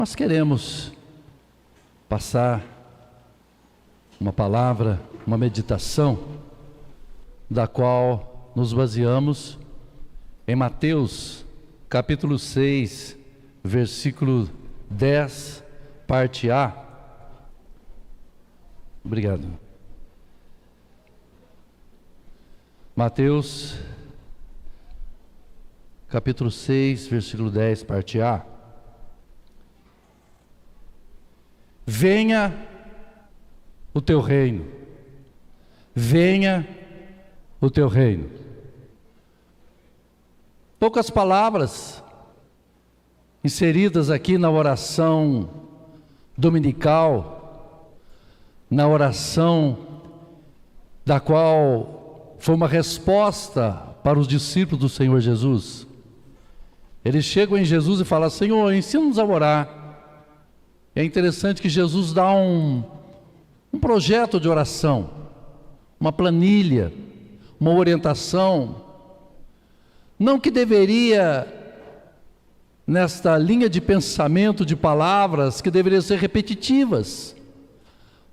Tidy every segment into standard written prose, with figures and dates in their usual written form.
Nós queremos passar uma palavra, uma meditação, da qual nos baseamos em Mateus, capítulo 6, versículo 10, parte A. Obrigado. Mateus, capítulo 6, versículo 10, parte A. Venha o teu reino, venha o teu reino. Poucas palavras inseridas aqui na oração dominical, na oração da qual foi uma resposta para os discípulos do Senhor Jesus. Eles chegam em Jesus e falam: Senhor, ensina-nos a orar. É interessante que Jesus dá um projeto de oração, uma planilha, uma orientação, não que deveria, nesta linha de pensamento, de palavras, que deveriam ser repetitivas,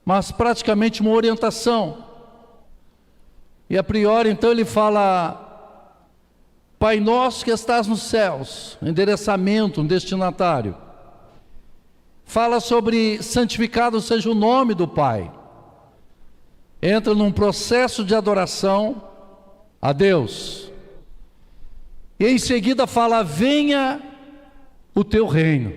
mas praticamente uma orientação. E a priori, então, ele fala: Pai nosso que estás nos céus, endereçamento, um destinatário. Fala sobre santificado seja o nome do Pai. Entra num processo de adoração a Deus. E em seguida fala: venha o teu reino.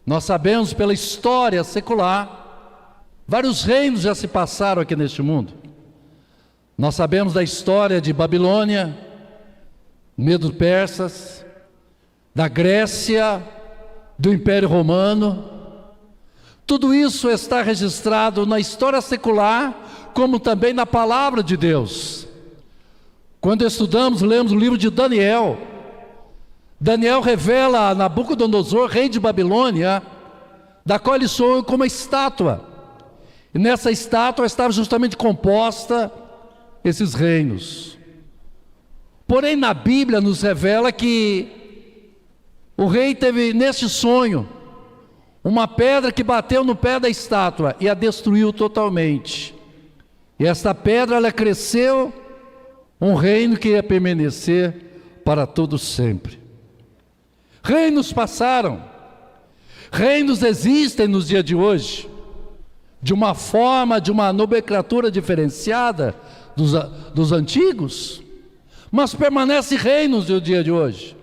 Nós sabemos pela história secular, vários reinos já se passaram aqui neste mundo. Nós sabemos da história de Babilônia, Medo-Persas, da Grécia, do Império Romano. Tudo isso está registrado na história secular, como também na palavra de Deus. Quando estudamos, lemos o livro de Daniel. Daniel revela a Nabucodonosor, rei de Babilônia, da qual ele sonhou com uma estátua. E nessa estátua estava justamente composta esses reinos. Porém, na Bíblia nos revela que o rei teve neste sonho uma pedra que bateu no pé da estátua e a destruiu totalmente. E esta pedra, ela cresceu, um reino que ia permanecer para todo sempre. Reinos passaram, reinos existem nos dias de hoje, de uma forma, de uma nomenclatura diferenciada dos antigos, mas permanecem reinos no dia de hoje.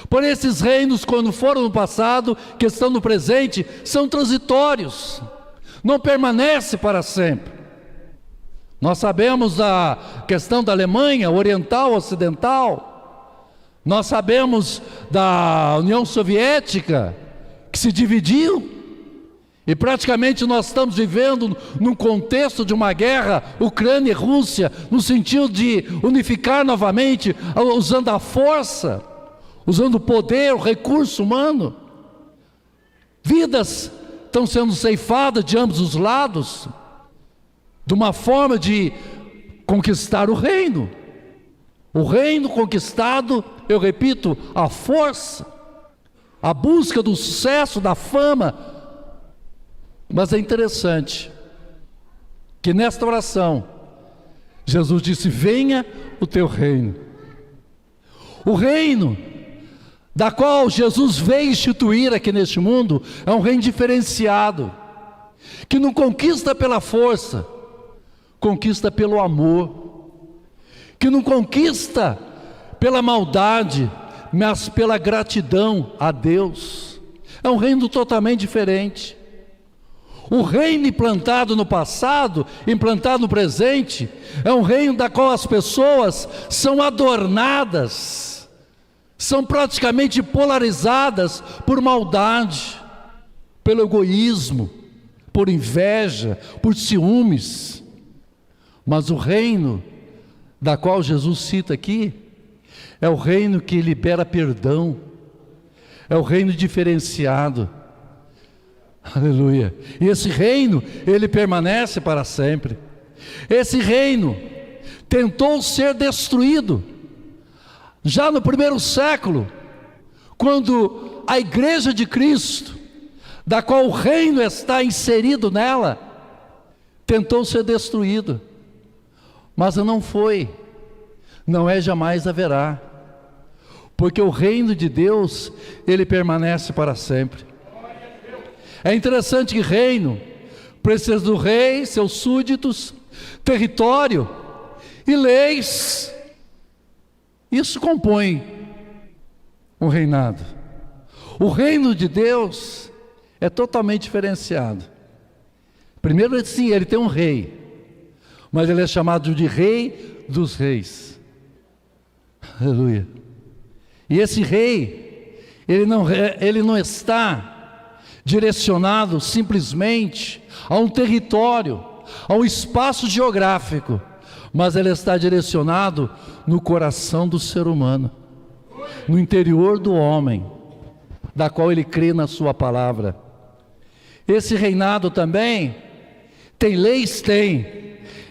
Por esses reinos, quando foram no passado, que estão no presente, são transitórios, não permanece para sempre. Nós sabemos da questão da Alemanha, oriental, ocidental. Nós sabemos da União Soviética, que se dividiu. E praticamente nós estamos vivendo num contexto de uma guerra, Ucrânia e Rússia, no sentido de unificar novamente, usando a força, usando o poder, o recurso humano. Vidas estão sendo ceifadas de ambos os lados, de uma forma de conquistar o reino. O reino conquistado, eu repito, a força, a busca do sucesso, da fama. Mas é interessante que nesta oração, Jesus disse: venha o teu reino. O reino da qual Jesus veio instituir aqui neste mundo é um reino diferenciado, que não conquista pela força, conquista pelo amor, que não conquista pela maldade, mas pela gratidão a Deus. É um reino totalmente diferente. O reino implantado no passado, implantado no presente, é um reino da qual as pessoas são adornadas, são praticamente polarizadas por maldade, pelo egoísmo, por inveja, por ciúmes. Mas o reino da qual Jesus cita aqui é o reino que libera perdão, é o reino diferenciado. Aleluia. E esse reino, ele permanece para sempre. Esse reino tentou ser destruído já no primeiro século, quando a igreja de Cristo, da qual o reino está inserido nela, tentou ser destruído, mas não foi, não é, jamais haverá, porque o reino de Deus, ele permanece para sempre. É interessante que reino precisa do rei, seus súditos, território e leis. Isso compõe um reinado. O reino de Deus é totalmente diferenciado. Primeiro, sim, ele tem um rei, mas ele é chamado de Rei dos Reis. Aleluia. E esse rei, ele não está direcionado simplesmente a um território, a um espaço geográfico, mas ele está direcionado no coração do ser humano, no interior do homem, da qual ele crê na sua palavra. Esse reinado também tem leis,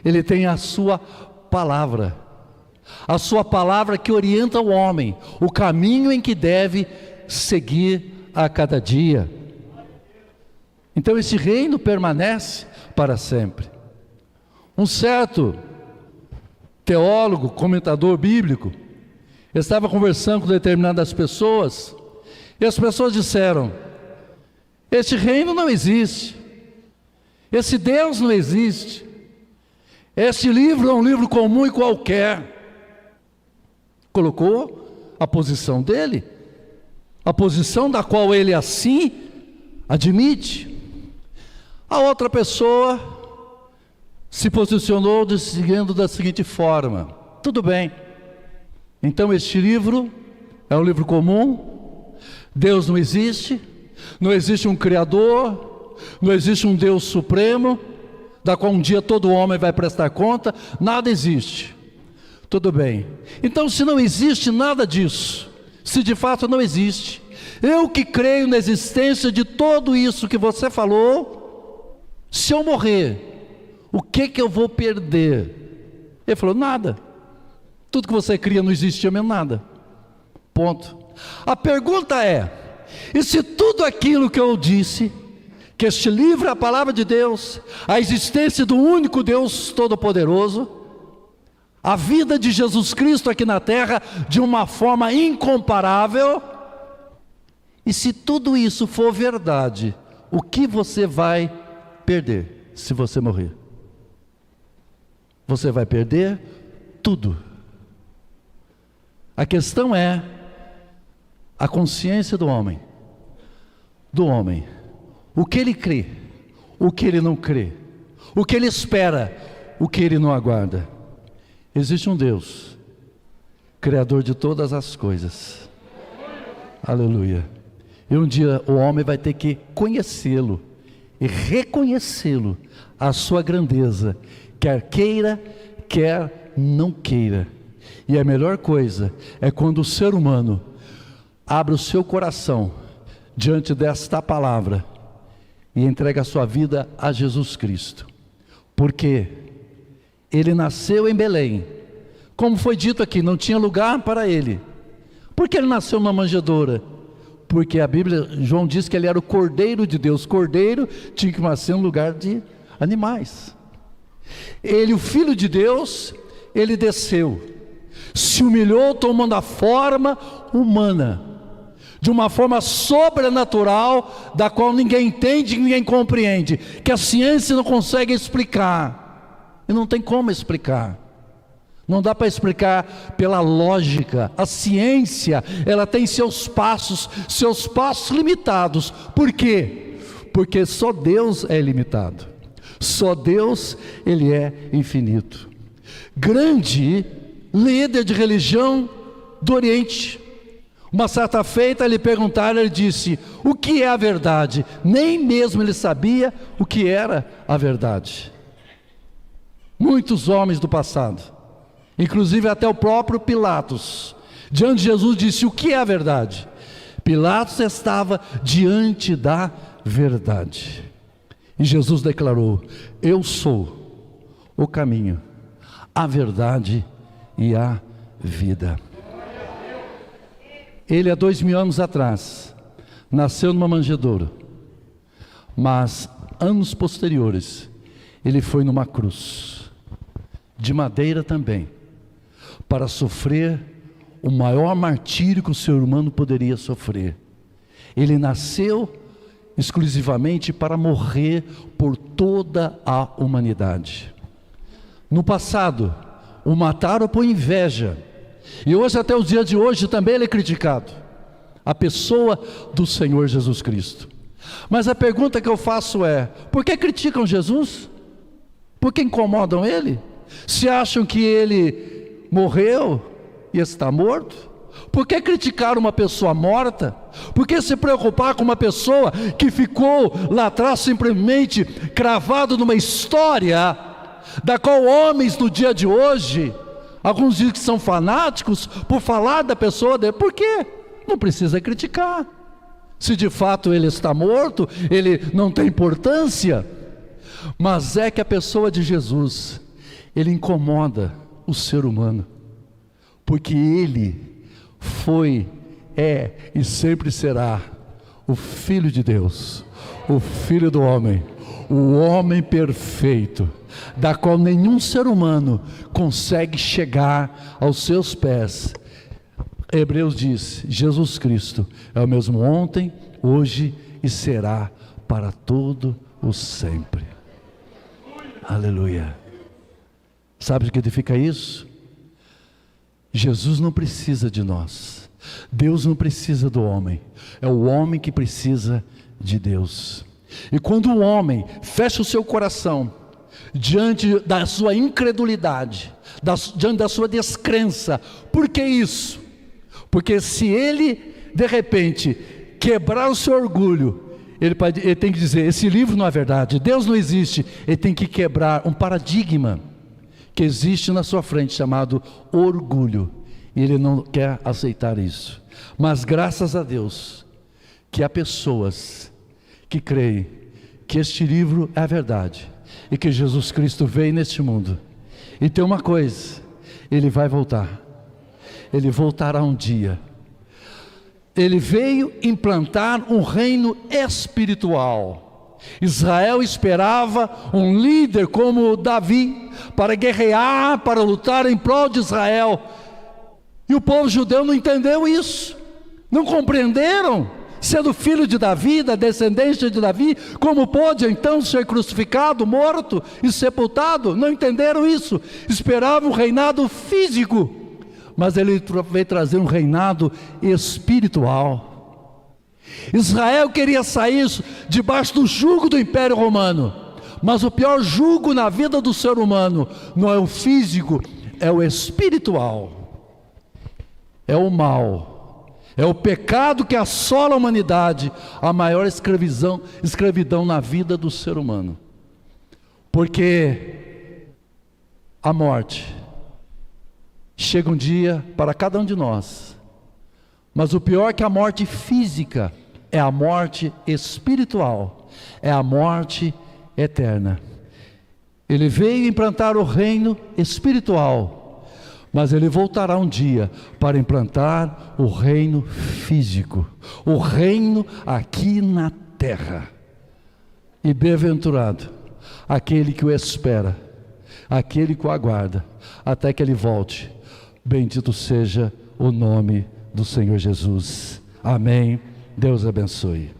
ele tem a sua palavra que orienta o homem, o caminho em que deve seguir a cada dia. Então esse reino permanece para sempre. Um certo teólogo, comentador bíblico, estava conversando com determinadas pessoas, e as pessoas disseram: este reino não existe, esse Deus não existe, esse livro é um livro comum e qualquer. Colocou a posição dele, a posição da qual ele assim admite. A outra pessoa se posicionou seguindo da seguinte forma: tudo bem, então este livro é um livro comum, Deus não existe um Criador, não existe um Deus supremo, da qual um dia todo homem vai prestar conta, nada existe. Tudo bem, então se não existe nada disso, se de fato não existe, eu que creio na existência de tudo isso que você falou, se eu morrer, o que eu vou perder? Ele falou: nada, tudo que você cria não existia mesmo, nada, ponto. A pergunta é: e se tudo aquilo que eu disse, que este livro é a palavra de Deus, a existência do único Deus Todo-Poderoso, a vida de Jesus Cristo aqui na terra de uma forma incomparável, e se tudo isso for verdade, o que você vai perder se você morrer? Você vai perder tudo. A questão é a consciência do homem, o que ele crê, o que ele não crê, o que ele espera, o que ele não aguarda. Existe um Deus, Criador de todas as coisas, aleluia, e um dia o homem vai ter que conhecê-lo e reconhecê-lo, a sua grandeza, quer queira, quer não queira. E a melhor coisa é quando o ser humano abre o seu coração diante desta palavra e entrega a sua vida a Jesus Cristo, porque ele nasceu em Belém, como foi dito aqui, não tinha lugar para ele. Por que ele nasceu numa manjedoura? Porque a Bíblia, João diz que ele era o Cordeiro de Deus. Cordeiro tinha que nascer em lugar de animais. Ele, o Filho de Deus, ele desceu, se humilhou tomando a forma humana, de uma forma sobrenatural, da qual ninguém entende, ninguém compreende, que a ciência não consegue explicar, e não tem como explicar. Não dá para explicar pela lógica. A ciência, ela tem seus passos limitados. Por quê? Porque só Deus é ilimitado. Só Deus, ele é infinito. Grande líder de religião do Oriente, uma certa feita lhe perguntaram, ele disse: o que é a verdade? Nem mesmo ele sabia o que era a verdade. Muitos homens do passado, inclusive até o próprio Pilatos, diante de Jesus disse: o que é a verdade? Pilatos estava diante da verdade, e Jesus declarou: eu sou o caminho, a verdade e a vida. Ele há 2000 anos atrás nasceu numa manjedoura, mas anos posteriores, ele foi numa cruz, de madeira também, para sofrer o maior martírio que o ser humano poderia sofrer. Ele nasceu exclusivamente para morrer por toda a humanidade. No passado, o mataram por inveja, e hoje, até os dias de hoje, também ele é criticado, a pessoa do Senhor Jesus Cristo. Mas a pergunta que eu faço é: por que criticam Jesus? Por que incomodam ele? Se acham que ele morreu e está morto? Por que criticar uma pessoa morta? Por que se preocupar com uma pessoa que ficou lá atrás simplesmente cravado numa história, da qual homens no dia de hoje, alguns dizem que são fanáticos por falar da pessoa dele? Por quê? Não precisa criticar. Se de fato ele está morto, ele não tem importância. Mas é que a pessoa de Jesus, ele incomoda o ser humano, porque ele foi, é e sempre será o Filho de Deus, o Filho do homem, o homem perfeito, da qual nenhum ser humano consegue chegar aos seus pés. Hebreus diz: Jesus Cristo é o mesmo ontem, hoje e será para todo o sempre. Aleluia. Sabe o que significa isso? Jesus não precisa de nós, Deus não precisa do homem, é o homem que precisa de Deus. E quando o homem fecha o seu coração diante da sua incredulidade, diante da sua descrença, por que isso? Porque se ele de repente quebrar o seu orgulho, ele tem que dizer: esse livro não é verdade, Deus não existe. Ele tem que quebrar um paradigma que existe na sua frente, chamado orgulho, e ele não quer aceitar isso. Mas graças a Deus que há pessoas que creem que este livro é a verdade e que Jesus Cristo veio neste mundo. E tem uma coisa: ele vai voltar, ele voltará um dia. Ele veio implantar um reino espiritual. Israel esperava um líder como Davi, para guerrear, para lutar em prol de Israel. E o povo judeu não entendeu isso, não compreenderam. Sendo filho de Davi, da descendência de Davi, como pôde então ser crucificado, morto e sepultado? Não entenderam isso. Esperavam um reinado físico, mas ele veio trazer um reinado espiritual. Israel queria sair debaixo do jugo do Império Romano, mas o pior jugo na vida do ser humano não é o físico, é o espiritual, é o mal, é o pecado que assola a humanidade, a maior escravidão na vida do ser humano. Porque a morte chega um dia para cada um de nós, mas o pior que a morte física é a morte espiritual, é a morte eterna. Ele veio implantar o reino espiritual, mas ele voltará um dia para implantar o reino físico, o reino aqui na terra. E bem-aventurado aquele que o espera, aquele que o aguarda, até que ele volte. Bendito seja o nome do Senhor Jesus. Amém. Deus abençoe.